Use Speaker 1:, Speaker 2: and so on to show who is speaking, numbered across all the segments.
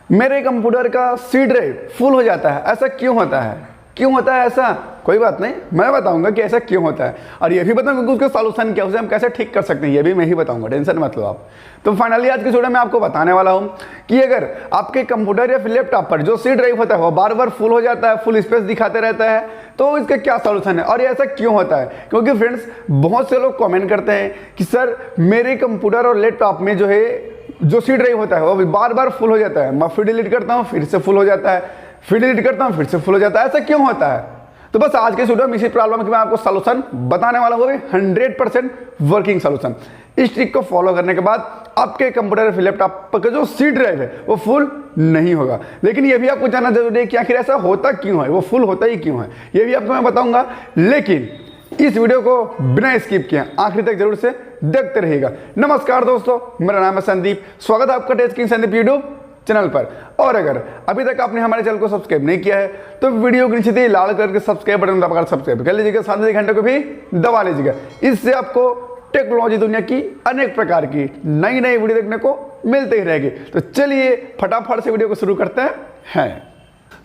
Speaker 1: मेरे कंप्यूटर का C drive full हो जाता है, ऐसा क्यों होता है? क्यों होता है ऐसा? कोई बात नहीं, मैं बताऊंगा कि ऐसा क्यों होता है और ये भी बताऊंगा कि उसका सॉल्यूशन क्या है, उसे हम कैसे ठीक कर सकते हैं, ये भी मैं ही बताऊंगा, टेंशन मत लो आप। तो फाइनली आज की वीडियो में आपको बताने वाला हूं कि अगर आपके कंप्यूटर या फिर लैपटॉप पर जो सी ड्राइव होता है वो बार बार फुल हो जाता है, फुल स्पेस दिखाते रहता है, तो इसका क्या सॉल्यूशन है और ये ऐसा क्यों होता है? क्योंकि फ्रेंड्स, बहुत से लोग कमेंट करते हैं कि सर मेरे कंप्यूटर और लैपटॉप में जो है जो सी ड्राइव होता है वो बार बार फुल हो जाता है, मैं फिर डिलीट करता हूँ फिर से फुल हो जाता है, फिर डिलीट करता हूँ फिर से फुल हो जाता है, ऐसा क्यों होता है? तो बस आज के वीडियो में इसी प्रॉब्लम की मैं आपको सॉल्यूशन बताने वाला हूँ, 100% वर्किंग सॉल्यूशन। इस ट्रिक को फॉलो करने के बाद आपके कंप्यूटर या लैपटॉप का जो सी ड्राइव है वो फुल नहीं होगा। लेकिन ये भी आपको जानना जरूरी है कि आखिर ऐसा होता क्यों है, वो फुल होता ही क्यों है, ये भी आपको मैं बताऊंगा। लेकिन इस वीडियो को बिना स्किप किए आखिर तक जरूर से देखते रहिएगा। नमस्कार दोस्तों, मेरा नाम है संदीप, स्वागत है आपका Test King Sandeep YouTube channel पर। और अगर अभी तक आपने हमारे चैनल को सब्सक्राइब नहीं किया है तो वीडियो के नीचे दिए लाल कलर के सब्सक्राइब बटन दबाकर सब्सक्राइब कर लीजिएगा, साथ ही घंटे को भी दबा लीजिएगा। इससे आपको टेक्नोलॉजी दुनिया की अनेक प्रकार की नई नई वीडियो देखने को मिलते ही रहेगी। तो चलिए फटाफट से वीडियो को शुरू करते हैं।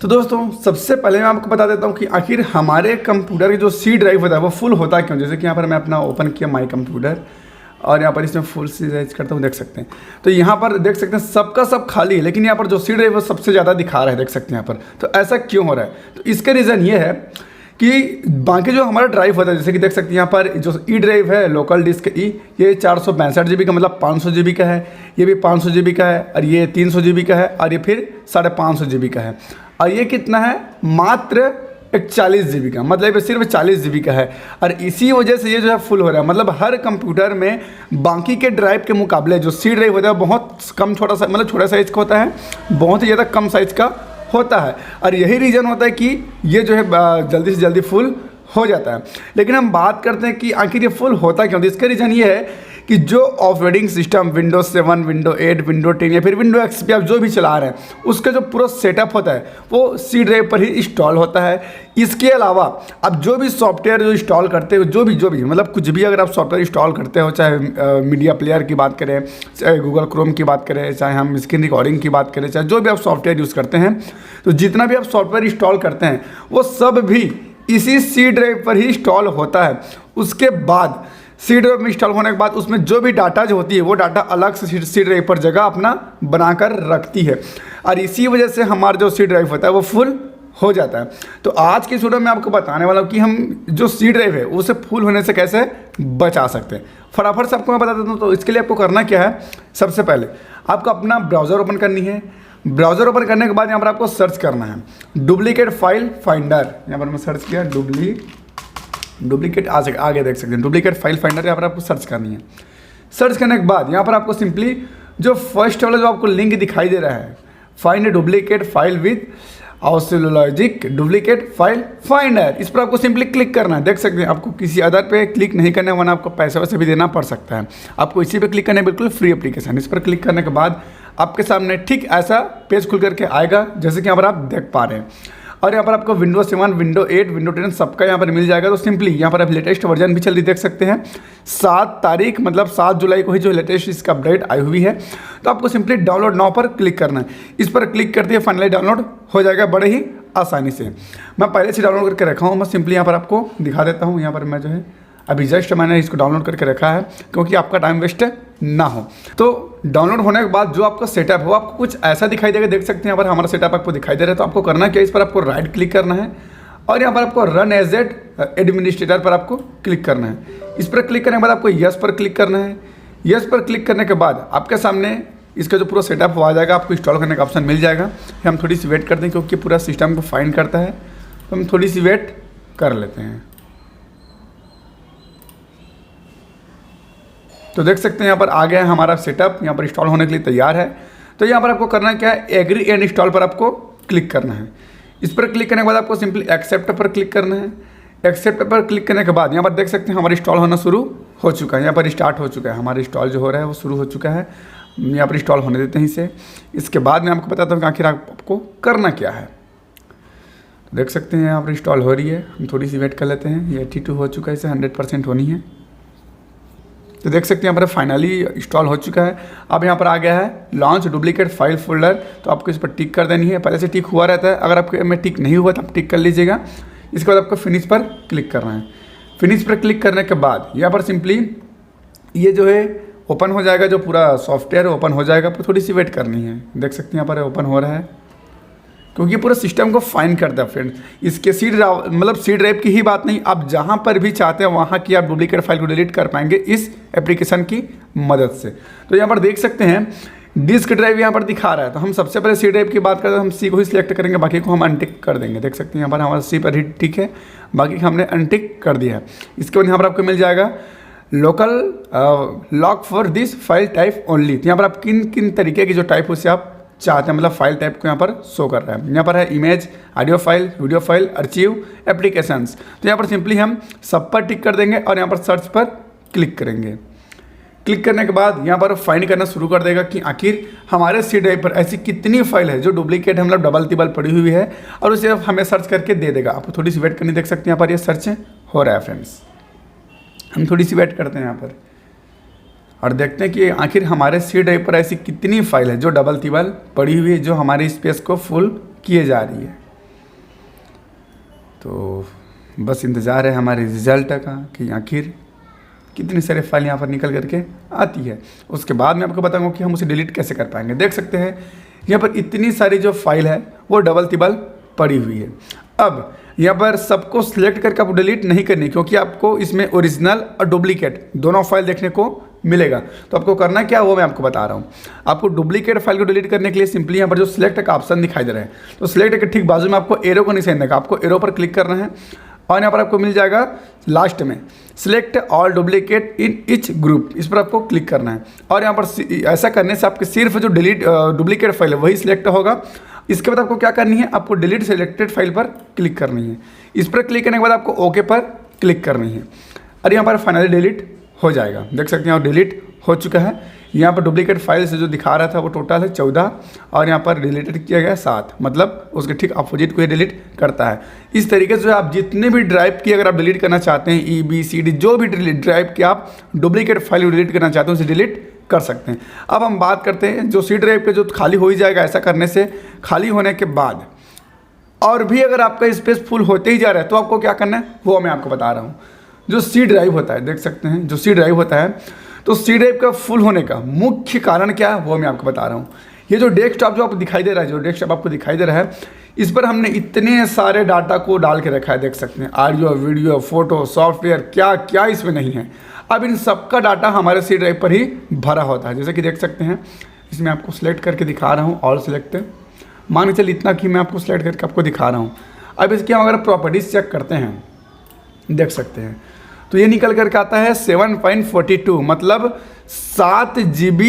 Speaker 1: तो दोस्तों, सबसे पहले मैं आपको बता देता हूँ कि आखिर हमारे कंप्यूटर की जो सी ड्राइव होता है वो फुल होता क्यों। जैसे कि यहाँ पर मैं अपना ओपन किया माई कंप्यूटर और यहाँ पर इसमें फुल सीरीज करता हूँ, देख सकते हैं। तो यहाँ पर देख सकते हैं सबका सब खाली है, लेकिन यहाँ पर जो सी ड्राइव है सबसे ज़्यादा दिखा रहा है, देख सकते हैं यहाँ पर। तो ऐसा क्यों हो रहा है? तो इसका रीज़न ये है कि बाकी जो हमारा ड्राइव होता है, जैसे कि देख सकते हैं यहाँ पर जो ई ड्राइव है, लोकल डिस्क ई, ये 462 GB का मतलब 500 GB का है, ये भी 500 GB का है, और ये 300 GB का है, और ये फिर 550 GB का है, और ये कितना है? मात्र 41 GB का, मतलब ये सिर्फ 40 GB का है। और इसी वजह से ये जो है फुल हो रहा है। मतलब हर कंप्यूटर में बाकी के ड्राइव के मुकाबले जो सी ड्राइव होता है बहुत कम, छोटा सा, मतलब छोटा साइज़ का होता है, बहुत ही ज़्यादा कम साइज़ का होता है। और यही रीज़न होता है कि ये जो है जल्दी से जल्दी फुल हो जाता है। लेकिन हम बात करते हैं कि आखिर ये फुल होता क्यों। तो इसका रीज़न ये है कि जो operating system Windows 7, window 8, window 10 या फिर विंडो XP आप जो भी चला रहे हैं उसका जो पूरा सेटअप होता है वो सी ड्राइव पर ही इंस्टॉल होता है। इसके अलावा आप जो भी सॉफ्टवेयर जो इंस्टॉल करते हो, जो भी मतलब कुछ भी अगर आप सॉफ्टवेयर इंस्टॉल करते हो, चाहे मीडिया प्लेयर की बात करें, चाहे गूगल क्रोम की बात करें, चाहे हम स्क्रीन रिकॉर्डिंग की बात करें, चाहे जो भी आप सॉफ्टवेयर यूज़ करते हैं, तो जितना भी आप सॉफ्टवेयर इंस्टॉल करते हैं वो सब भी इसी सी ड्राइव पर ही इंस्टॉल होता है। उसके बाद सी ड्राइव में इंस्टॉल होने के बाद उसमें जो भी डाटा जो होती है वो डाटा अलग से सी ड्राइव पर जगह अपना बनाकर रखती है, और इसी वजह से हमारा जो सी ड्राइव होता है वो फुल हो जाता है। तो आज की वीडियो में आपको बताने वाला हूँ कि हम जो सी ड्राइव है उसे फुल होने से कैसे बचा सकते हैं। फटाफट से आपको मैं बता देता हूँ। तो इसके लिए आपको करना क्या है, सबसे पहले आपको अपना ब्राउज़र ओपन करनी है। ब्राउज़र ओपन करने के बाद यहाँ पर आपको सर्च करना है डुप्लीकेट फाइल फाइंडर। यहाँ पर मैं सर्च किया डुप्लीकेट आगे देख सकते हैं, डुप्लीकेट फाइल फाइंडर यहाँ पर आपको सर्च करनी है। सर्च करने के बाद यहाँ पर आपको सिंपली जो फर्स्ट वाला जो आपको लिंक दिखाई दे रहा है, find duplicate file with Auslogics duplicate file finder, इस पर आपको सिंपली क्लिक करना है। देख सकते हैं आपको किसी अदर पे क्लिक नहीं करना है, वरना आपको पैसे वैसे भी देना पड़ सकता है। आपको इसी पे क्लिक करना है, बिल्कुल फ्री एप्लीकेशन। इस पर क्लिक करने के बाद आपके सामने ठीक ऐसा पेज खुल करके आएगा जैसे कि यहाँ पर आप देख पा रहे हैं। और यहाँ पर आपको विंडो 7, विंडो 8, विंडो 10 सबका यहाँ पर मिल जाएगा। तो सिंपली यहाँ पर आप लेटेस्ट वर्जन भी चल रही देख सकते हैं। 7 तारीख मतलब 7 जुलाई को ही जो लेटेस्ट इसका अपडेट आई हुई है। तो आपको सिंपली डाउनलोड नाउ पर क्लिक करना है। इस पर क्लिक करते ही फाइनली डाउनलोड हो जाएगा बड़े ही आसानी से। मैं पहले से डाउनलोड करके रखा हूँ, मैं सिंपली यहाँ पर आपको दिखा देता हूँ। यहाँ पर मैं जो है अभी जस्ट मैंने इसको डाउनलोड करके रखा है क्योंकि आपका टाइम वेस्ट ना हो। तो डाउनलोड होने के बाद जो आपका सेटअप हो आपको कुछ ऐसा दिखाई देगा, देख सकते हैं यहाँ पर हमारा सेटअप आपको दिखाई दे रहा है। तो आपको करना क्या है, इस पर आपको राइट क्लिक करना है और यहाँ पर आपको रन एज एडमिनिस्ट्रेटर पर आपको क्लिक करना है। इस पर क्लिक करने के बाद आपको यस पर क्लिक करना है। यस पर क्लिक करने के बाद आपके सामने इसका जो पूरा सेटअप हो आ जाएगा, आपको इंस्टॉल करने का ऑप्शन मिल जाएगा। हम थोड़ी सी वेट करते हैं क्योंकि पूरा सिस्टम को फाइंड करता है, तो हम थोड़ी सी वेट कर लेते हैं। तो देख सकते हैं यहाँ पर आ गया है हमारा सेटअप, यहाँ पर इंस्टॉल होने के लिए तैयार है। तो यहाँ पर आपको करना क्या है, एग्री एंड इंस्टॉल पर आपको क्लिक करना है। इस पर क्लिक करने के बाद आपको सिंपली एक्सेप्ट पर क्लिक करना है। एक्सेप्ट पर क्लिक करने के बाद यहाँ पर देख सकते हैं हमारा इंस्टॉल होना शुरू हो चुका है। यहाँ पर स्टार्ट हो चुका है, हमारा इंस्टॉल जो हो रहा है वो शुरू हो चुका है। यहाँ पर इंस्टॉल होने देते हैं इसे। इसके बाद मैं आपको बताता हूँ कि आखिर आपको करना क्या है। देख सकते हैं यहाँ पर इंस्टॉल हो रही है, हम थोड़ी सी वेट कर लेते हैं। ये 82 हो चुका है, इसे 100% होनी है। तो देख सकते हैं यहाँ पर फाइनली इंस्टॉल हो चुका है। अब यहाँ पर आ गया है लॉन्च डुप्लीकेट फाइल फोल्डर, तो आपको इस पर टिक कर देनी है। पहले से टिक हुआ रहता है, अगर आपके में टिक नहीं हुआ तो आप टिक कर लीजिएगा। इसके बाद आपको फिनिश पर क्लिक करना है। फिनिश पर क्लिक करने के बाद यहाँ पर सिंपली ये जो है ओपन हो जाएगा, जो पूरा सॉफ्टवेयर ओपन हो जाएगा। आपको थोड़ी सी वेट करनी है। देख सकते हैं यहाँ पर ओपन हो रहा है, क्योंकि पूरा सिस्टम को फाइन करता है फ्रेंड्स। इसके सी ड्राइव की ही बात नहीं, आप जहाँ पर भी चाहते हैं वहाँ की आप डुप्लीकेट फाइल को डिलीट कर पाएंगे इस एप्लीकेशन की मदद से। तो यहाँ पर देख सकते हैं डिस्क ड्राइव यहाँ पर दिखा रहा है, तो हम सबसे पहले सी ड्राइव की बात करते हैं। हम सी को ही सिलेक्ट करेंगे, बाकी को हम अनटिक कर देंगे। देख सकते हैं यहाँ पर हमारा सी पर ही टिक है, बाकी हमने अनटिक कर दिया है। इसके बाद यहाँ पर आपको मिल जाएगा local lock for this file type only. तो यहाँ पर आप किन किन तरीके की जो टाइप उसे आप चाहते हैं, मतलब फाइल टाइप को यहाँ पर शो कर रहा है। यहाँ पर है image, audio file, video file, archive, applications. तो यहाँ पर सिंपली हम सब पर टिक कर देंगे और यहाँ पर सर्च पर क्लिक करेंगे। क्लिक करने के बाद यहाँ पर फाइंड करना शुरू कर देगा कि आखिर हमारे सी ड्राइव पर ऐसी कितनी फाइल है जो डुप्लीकेट है, मतलब डबल तिबल पड़ी हुई है, और उसे हमें सर्च करके दे देगा। आपको थोड़ी सी वेट करनी, देख सकते हैं यहाँ पर ये सर्च हो रहा है फ्रेंड्स। हम थोड़ी सी वेट करते हैं यहाँ पर और देखते हैं कि आखिर हमारे सी ड्राइव पर ऐसी कितनी फाइल है जो डबल तिबल पड़ी हुई है, जो हमारे स्पेस को फुल किए जा रही है। तो बस इंतज़ार है हमारे रिजल्ट का कि आखिर कितनी सारी फाइल यहाँ पर निकल करके आती है। उसके बाद मैं आपको बताऊंगा कि हम उसे डिलीट कैसे कर पाएंगे। देख सकते हैं यहाँ पर इतनी सारी जो फाइल है वो डबल तिबल पड़ी हुई है। अब यहाँ पर सबको सिलेक्ट करके आपको डिलीट नहीं करनी, क्योंकि आपको इसमें ओरिजिनल और डुप्लीकेट दोनों फाइल देखने को मिलेगा। तो आपको करना क्या वो मैं आपको बता रहा हूँ। आपको डुप्लीकेट फाइल को डिलीट करने के लिए सिंपली यहाँ पर जो सिलेक्ट का ऑप्शन दिखाई दे रहा है, तो सिलेक्ट के ठीक बाजू में आपको एरो को निशान देगा, आपको एरो पर क्लिक करना है और यहाँ पर आपको मिल जाएगा लास्ट में select all duplicate in each group, इस पर आपको क्लिक करना है। और यहाँ पर ऐसा करने से आपके सिर्फ जो डुप्लीकेट फाइल है वही सिलेक्ट होगा। इसके बाद आपको क्या करनी है, आपको डिलीट सिलेक्टेड फाइल पर क्लिक करनी है। इस पर क्लिक करने के बाद आपको ओके पर क्लिक करनी है और यहाँ पर फाइनली डिलीट हो जाएगा। देख सकते हैं और डिलीट हो चुका है। यहाँ पर डुप्लीकेट फाइल से जो दिखा रहा था वो टोटल है 14 और यहाँ पर डिलीटेड किया गया 7, मतलब उसके ठीक अपोजिट को ये डिलीट करता है। इस तरीके से आप जितने भी ड्राइव की अगर आप डिलीट करना चाहते हैं, EBCD जो भी ड्राइव की आप डुप्लीकेट फाइल डिलीट करना चाहते हैं उसे डिलीट कर सकते हैं। अब हम बात करते हैं जो सी ड्राइव पे जो खाली हो ही जाएगा। ऐसा करने से खाली होने के बाद और भी अगर आपका स्पेस फुल होते ही जा रहा है तो आपको क्या करना है वो मैं आपको बता रहा हूँ। जो सी ड्राइव होता है, देख सकते हैं जो सी ड्राइव होता है, तो सी ड्राइव का फुल होने का मुख्य कारण क्या है वो मैं आपको बता रहा हूँ। ये जो डेस्कटॉप जो आपको दिखाई दे रहा है, जो डेस्कटॉप आपको दिखाई दे रहा है, इस पर हमने इतने सारे डाटा को डाल के रखा है। देख सकते हैं ऑडियो, वीडियो, फोटो, सॉफ्टवेयर, क्या क्या इसमें नहीं है। अब इन सबका डाटा हमारे सी ड्राइव पर ही भरा होता है। जैसे कि देख सकते हैं इसमें आपको सिलेक्ट करके दिखा रहा हूँ, ऑल सिलेक्ट, मान के चलिए इतना कि मैं आपको सिलेक्ट करके आपको दिखा रहा हूँ। अब इसकी हम अगर प्रॉपर्टीज चेक करते हैं, देख सकते हैं तो ये निकल करके आता है 7.42, मतलब 7 GB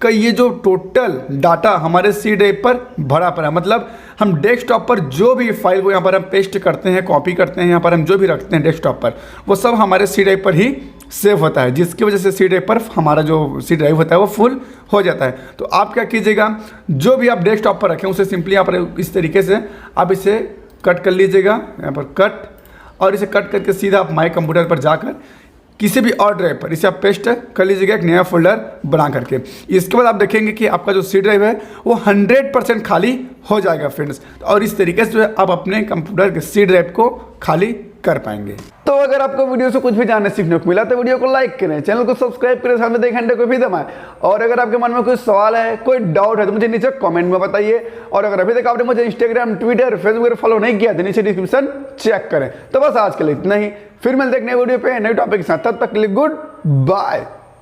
Speaker 1: का ये जो टोटल डाटा हमारे सी ड्राइव पर भरा पड़ा है। मतलब हम डेस्कटॉप पर जो भी फाइल वो यहाँ पर हम पेस्ट करते हैं, कॉपी करते हैं, यहाँ पर हम जो भी रखते हैं डेस्कटॉप पर, वो सब हमारे सी ड्राइव पर ही सेव होता है, जिसकी वजह से सी ड्राइव पर हमारा जो सी ड्राइव होता है वो फुल हो जाता है। तो आप क्या कीजिएगा, जो भी आप डेस्कटॉप पर रखें उसे सिंपली यहाँ पर इस तरीके से आप इसे कट कर लीजिएगा, यहाँ पर कट, और इसे कट करके सीधा आप माई कंप्यूटर पर जाकर किसी भी और ड्राइव पर इसे आप पेस्ट कर लीजिएगा, एक नया फोल्डर बना करके। इसके बाद आप देखेंगे कि आपका जो सी ड्राइव है वो 100% खाली हो जाएगा फ्रेंड्स। और इस तरीके से आप अपने कंप्यूटर के सी ड्राइव को खाली कर पाएंगे। तो अगर आपको वीडियो से कुछ भी जानने सीखने को मिला तो वीडियो को लाइक करें, चैनल को सब्सक्राइब करें, साथ में 1 घंटे को भी दबाएं। और अगर आपके मन में कोई सवाल है, कोई डाउट है तो मुझे नीचे कमेंट में बताइए। और अगर अभी तक आपने मुझे इंस्टाग्राम, ट्विटर, फेसबुक फॉलो नहीं किया तो नीचे डिस्क्रिप्शन चेक करें। तो बस आज के लिए इतना ही, फिर मिलते हैं नए वीडियो पे नए टॉपिक के साथ। तब तक के लिए गुड बाय।